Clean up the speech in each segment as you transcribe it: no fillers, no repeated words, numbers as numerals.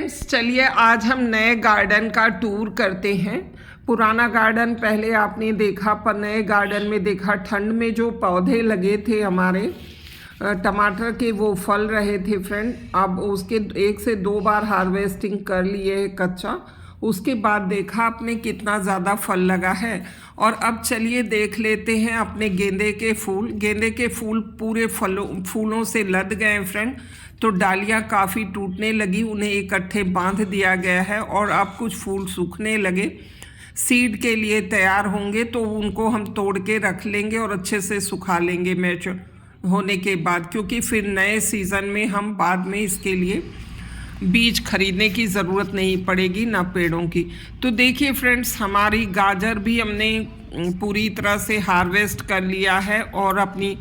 Friends, चलिए आज हम नए गार्डन का टूर करते हैं। पुराना गार्डन पहले आपने देखा, पर नए गार्डन में देखा ठंड में जो पौधे लगे थे हमारे टमाटर के, वो फल रहे थे फ्रेंड। अब उसके 1 से 2 बार हार्वेस्टिंग कर लिए कच्चा, उसके बाद देखा आपने कितना ज़्यादा फल लगा है। और अब चलिए देख लेते हैं अपने गेंदे के फूल। गेंदे के फूल पूरे फूलों से लद गए फ्रेंड, तो डालियाँ काफ़ी टूटने लगी, उन्हें इकट्ठे बांध दिया गया है और अब कुछ फूल सूखने लगे, सीड के लिए तैयार होंगे, तो उनको हम तोड़ के रख लेंगे और अच्छे से सुखा लेंगे मैच्योर होने के बाद, क्योंकि फिर नए सीज़न में हम बाद में इसके लिए बीज खरीदने की ज़रूरत नहीं पड़ेगी, ना पेड़ों की। तो देखिए फ्रेंड्स, हमारी गाजर भी हमने पूरी तरह से हार्वेस्ट कर लिया है और अपनी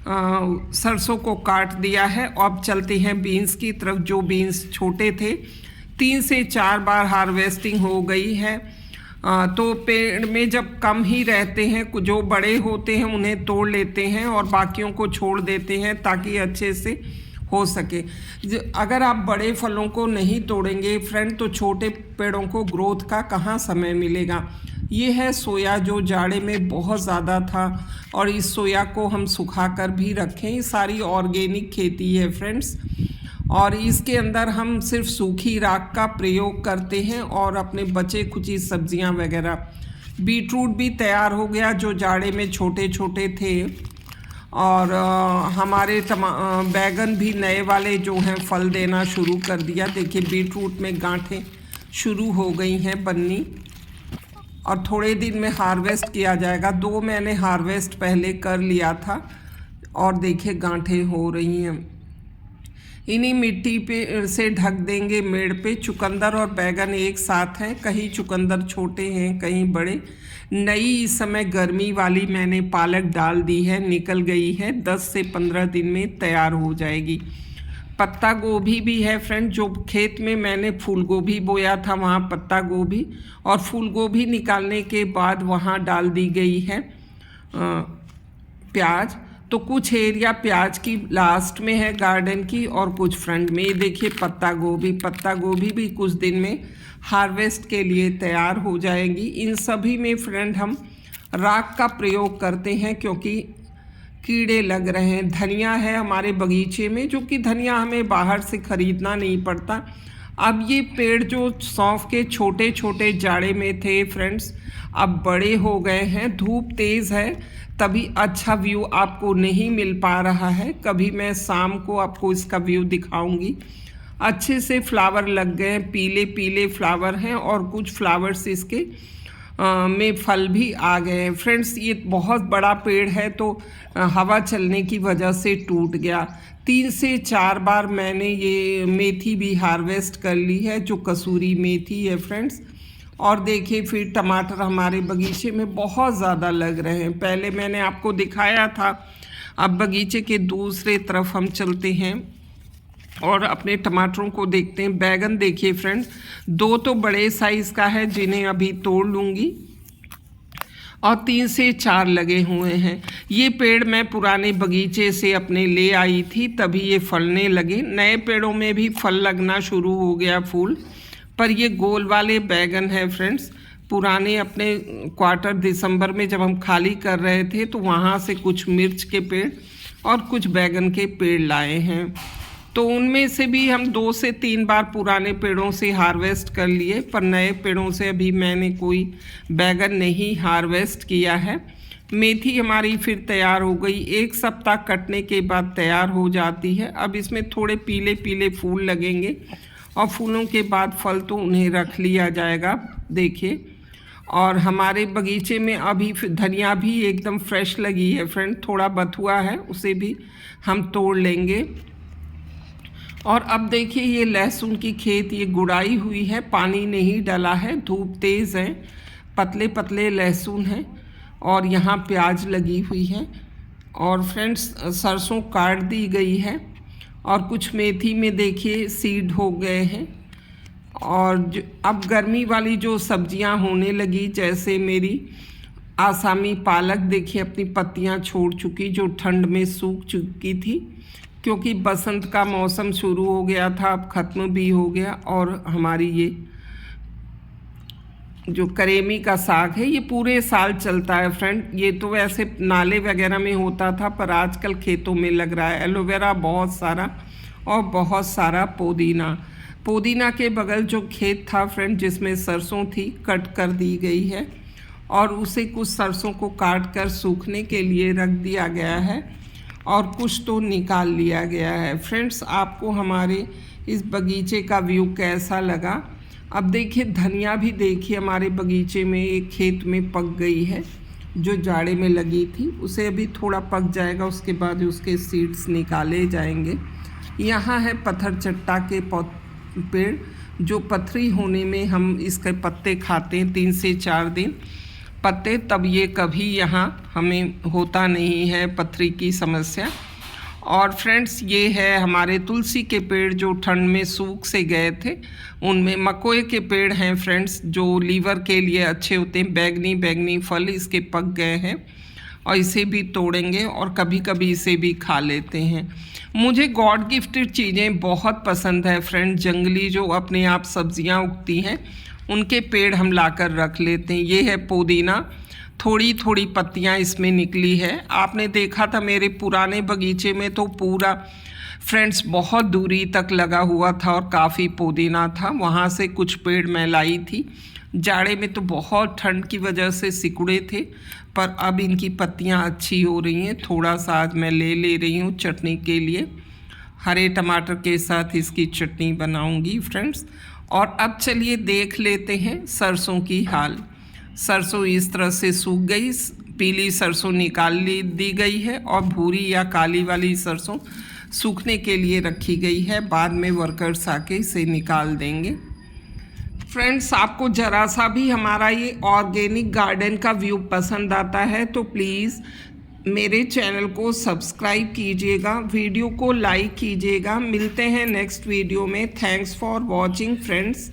सरसों को काट दिया है। अब चलते हैं बीन्स की तरफ। जो बीन्स छोटे थे, 3 से 4 बार हार्वेस्टिंग हो गई है। तो पेड़ में जब कम ही रहते हैं, जो बड़े होते हैं उन्हें तोड़ लेते हैं और बाकियों को छोड़ देते हैं ताकि अच्छे से हो सके। अगर आप बड़े फलों को नहीं तोड़ेंगे फ्रेंड, तो छोटे पेड़ों को ग्रोथ का कहाँ समय मिलेगा। ये है सोया, जो जाड़े में बहुत ज़्यादा था, और इस सोया को हम सुखा कर भी रखें। ये सारी ऑर्गेनिक खेती है फ्रेंड्स, और इसके अंदर हम सिर्फ सूखी राख का प्रयोग करते हैं और अपने बचे कुची सब्जियां वगैरह। बीटरूट भी तैयार हो गया, जो जाड़े में छोटे छोटे थे, और हमारे बैगन भी नए वाले जो हैं फल देना शुरू कर दिया। देखिए बीटरूट में गांठें शुरू हो गई हैं बननी, और थोड़े दिन में हार्वेस्ट किया जाएगा। 2 मैंने हार्वेस्ट पहले कर लिया था, और देखिए गांठें हो रही हैं। इन्हीं मिट्टी पे से ढक देंगे मेड़ पे। चुकंदर और बैगन एक साथ हैं, कहीं चुकंदर छोटे हैं कहीं बड़े। नई इस समय गर्मी वाली मैंने पालक डाल दी है, निकल गई है, 10 से 15 दिन में तैयार हो जाएगी। पत्ता गोभी भी है फ्रेंड, जो खेत में मैंने फूल गोभी बोया था वहाँ पत्ता गोभी, और फूल गोभी निकालने के बाद वहाँ डाल दी गई है प्याज। तो कुछ एरिया प्याज की लास्ट में है गार्डन की, और कुछ फ्रंट में। ये देखिए पत्ता गोभी भी कुछ दिन में हार्वेस्ट के लिए तैयार हो जाएगी। इन सभी में फ्रेंड हम राख का प्रयोग करते हैं, क्योंकि कीड़े लग रहे हैं। धनिया है हमारे बगीचे में, जो कि धनिया हमें बाहर से ख़रीदना नहीं पड़ता। अब ये पेड़ जो सौंफ के छोटे छोटे जाड़े में थे फ्रेंड्स, अब बड़े हो गए हैं। धूप तेज़ है, तभी अच्छा व्यू आपको नहीं मिल पा रहा है। कभी मैं शाम को आपको इसका व्यू दिखाऊंगी। अच्छे से फ्लावर लग गए हैं, पीले पीले फ्लावर हैं, और कुछ फ्लावर्स इसके में फल भी आ गए हैं फ्रेंड्स। ये बहुत बड़ा पेड़ है, तो हवा चलने की वजह से टूट गया। 3 से 4 बार मैंने ये मेथी भी हार्वेस्ट कर ली है, जो कसूरी मेथी है फ्रेंड्स। और देखिए फिर टमाटर हमारे बगीचे में बहुत ज़्यादा लग रहे हैं, पहले मैंने आपको दिखाया था। अब बगीचे के दूसरे तरफ हम चलते हैं और अपने टमाटरों को देखते हैं। बैगन देखिए फ्रेंड्स, 2 तो बड़े साइज़ का है जिन्हें अभी तोड़ लूँगी, और 3 से 4 लगे हुए हैं। ये पेड़ मैं पुराने बगीचे से अपने ले आई थी, तभी ये फलने लगे। नए पेड़ों में भी फल लगना शुरू हो गया, फूल। पर ये गोल वाले बैगन है फ्रेंड्स, पुराने अपने क्वार्टर दिसंबर में जब हम खाली कर रहे थे, तो वहाँ से कुछ मिर्च के पेड़ और कुछ बैगन के पेड़ लाए हैं। तो उनमें से भी हम 2 से 3 बार पुराने पेड़ों से हार्वेस्ट कर लिए, पर नए पेड़ों से अभी मैंने कोई बैगन नहीं हार्वेस्ट किया है। मेथी हमारी फिर तैयार हो गई, 1 सप्ताह कटने के बाद तैयार हो जाती है। अब इसमें थोड़े पीले पीले फूल लगेंगे, और फूलों के बाद फल, तो उन्हें रख लिया जाएगा। देखिए, और हमारे बगीचे में अभी धनिया भी एकदम फ्रेश लगी है फ्रेंड, थोड़ा बथुआ है, उसे भी हम तोड़ लेंगे। और अब देखिए ये लहसुन की खेत, ये गुड़ाई हुई है, पानी नहीं डला है, धूप तेज़ है, पतले पतले लहसुन हैं, और यहाँ प्याज लगी हुई है। और फ्रेंड्स सरसों काट दी गई है, और कुछ मेथी में देखिए सीड हो गए हैं। और अब गर्मी वाली जो सब्जियां होने लगी, जैसे मेरी आसामी पालक देखिए अपनी पत्तियां छोड़ चुकी, जो ठंड में सूख चुकी थी। क्योंकि बसंत का मौसम शुरू हो गया था, अब ख़त्म भी हो गया। और हमारी ये जो करेमी का साग है ये पूरे साल चलता है फ्रेंड। ये तो वैसे नाले वगैरह में होता था, पर आजकल खेतों में लग रहा है। एलोवेरा बहुत सारा और बहुत सारा पुदीना। पुदीना के बगल जो खेत था फ्रेंड जिसमें सरसों थी, कट कर दी गई है और उसे कुछ सरसों को काट कर सूखने के लिए रख दिया गया है और कुछ तो निकाल लिया गया है। फ्रेंड्स, आपको हमारे इस बगीचे का व्यू कैसा लगा? अब देखिए धनिया भी देखिए हमारे बगीचे में एक खेत में पक गई है, जो जाड़े में लगी थी। उसे अभी थोड़ा पक जाएगा, उसके बाद उसके सीड्स निकाले जाएंगे। यहाँ है पत्थर चट्टा के पेड़, जो पथरी होने में हम इसके पत्ते खाते हैं 3 से 4 दिन पत्ते, तब ये कभी यहाँ हमें होता नहीं है पथरी की समस्या। और फ्रेंड्स, ये है हमारे तुलसी के पेड़ जो ठंड में सूख से गए थे। उनमें मकोए के पेड़ हैं फ्रेंड्स, जो लीवर के लिए अच्छे होते हैं। बैगनी बैगनी फल इसके पक गए हैं और इसे भी तोड़ेंगे और कभी कभी इसे भी खा लेते हैं। मुझे गॉड गिफ्टेड चीज़ें बहुत पसंद है फ्रेंड। जंगली जो अपने आप सब्जियां उगती हैं उनके पेड़ हम लाकर रख लेते हैं। ये है पुदीना, थोड़ी थोड़ी पत्तियां इसमें निकली है। आपने देखा था मेरे पुराने बगीचे में तो पूरा फ्रेंड्स बहुत दूरी तक लगा हुआ था और काफ़ी पुदीना था। वहाँ से कुछ पेड़ मैं लाई थी। जाड़े में तो बहुत ठंड की वजह से सिकुड़े थे, पर अब इनकी पत्तियां अच्छी हो रही हैं। थोड़ा सा आज मैं ले रही हूँ चटनी के लिए। हरे टमाटर के साथ इसकी चटनी बनाऊंगी फ्रेंड्स। और अब चलिए देख लेते हैं सरसों की हाल। सरसों इस तरह से सूख गई, पीली सरसों निकाल दी गई है और भूरी या काली वाली सरसों सूखने के लिए रखी गई है। बाद में वर्कर्स आके इसे निकाल देंगे। फ्रेंड्स, आपको ज़रा सा भी हमारा ये ऑर्गेनिक गार्डन का व्यू पसंद आता है तो प्लीज़ मेरे चैनल को सब्सक्राइब कीजिएगा, वीडियो को लाइक कीजिएगा। मिलते हैं नेक्स्ट वीडियो में। Thanks for watching friends.